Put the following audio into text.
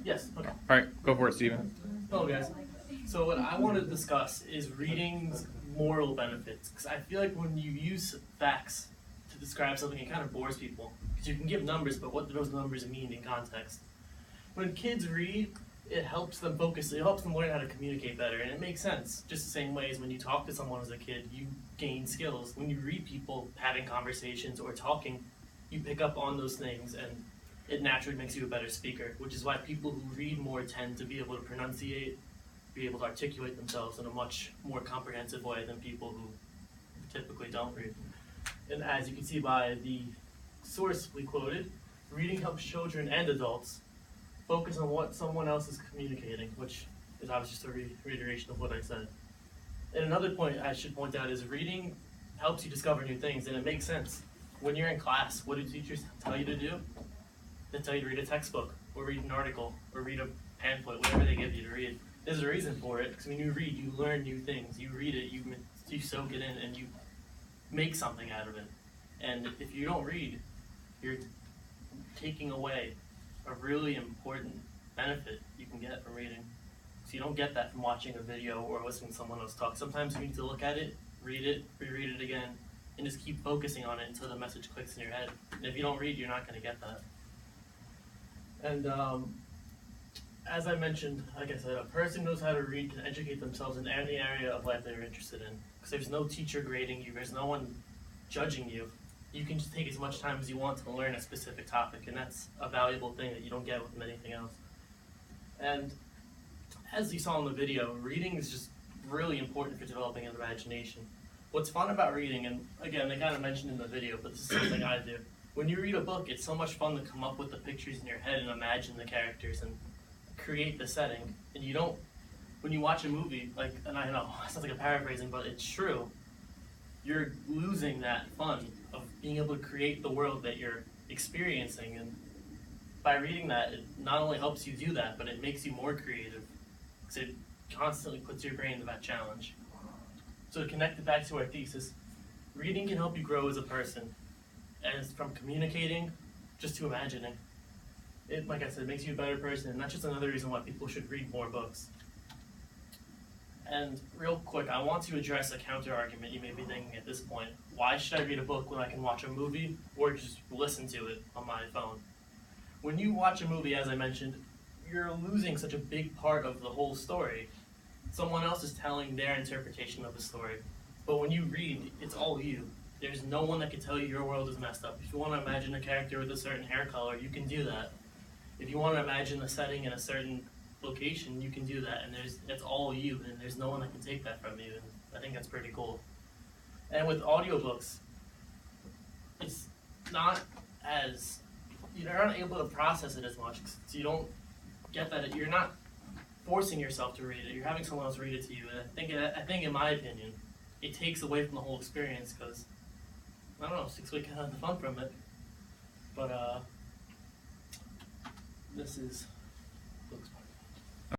Yes, okay. All right, go for it, Steven. Hello, guys. So what I want to discuss is reading's moral benefits, because I feel like when you use facts to describe something, it kind of bores people, because you can give numbers, but what do those numbers mean in context? When kids read, it helps them focus, it helps them learn how to communicate better, and it makes sense. Just the same way as when you talk to someone as a kid, you gain skills. When you read people having conversations or talking, you pick up on those things, and it naturally makes you a better speaker, which is why people who read more tend to be able to pronunciate, be able to articulate themselves in a much more comprehensive way than people who typically don't read. And as you can see by the source we quoted, reading helps children and adults focus on what someone else is communicating, which is obviously just a reiteration of what I said. And another point I should point out is reading helps you discover new things, and it makes sense. When you're in class, what do teachers tell you to do? They tell you to read a textbook, or read an article, or read a pamphlet, whatever they give you to read. There's a reason for it, because when you read, you learn new things. You read it, you soak it in, and you make something out of it. And if you don't read, you're taking away a really important benefit you can get from reading. So you don't get that from watching a video or listening to someone else talk. Sometimes you need to look at it, read it, reread it again, and just keep focusing on it until the message clicks in your head. And if you don't read, you're not going to get that. And as I mentioned, like I said, a person knows how to read can educate themselves in any area of life they're interested in. Because there's no teacher grading you, there's no one judging you. You can just take as much time as you want to learn a specific topic, and that's a valuable thing that you don't get with anything else. And as you saw in the video, reading is just really important for developing an imagination. What's fun about reading, and again, they kind of mentioned in the video, but this is something I do. When you read a book, it's so much fun to come up with the pictures in your head and imagine the characters and create the setting. And you don't, when you watch a movie, like, and I know, it sounds like a paraphrasing, but it's true, you're losing that fun of being able to create the world that you're experiencing. And by reading that, it not only helps you do that, but it makes you more creative, because it constantly puts your brain to that challenge. So to connect it back to our thesis, reading can help you grow as a person. And it's from communicating just to imagining. It, like I said, makes you a better person, and that's just another reason why people should read more books. And real quick, I want to address a counter argument you may be thinking at this point. Why should I read a book when I can watch a movie or just listen to it on my phone? When you watch a movie, as I mentioned, you're losing such a big part of the whole story. Someone else is telling their interpretation of the story. But when you read, it's all you. There's no one that can tell you your world is messed up. If you want to imagine a character with a certain hair color, you can do that. If you want to imagine a setting in a certain location, you can do that. And it's all you, and there's no one that can take that from you. And I think that's pretty cool. And with audiobooks, it's not as, you're not able to process it as much. So you don't get that, you're not forcing yourself to read it. You're having someone else read it to you. And I think in my opinion, it takes away from the whole experience, because I don't know, 6 weeks kind of fun from it. But this is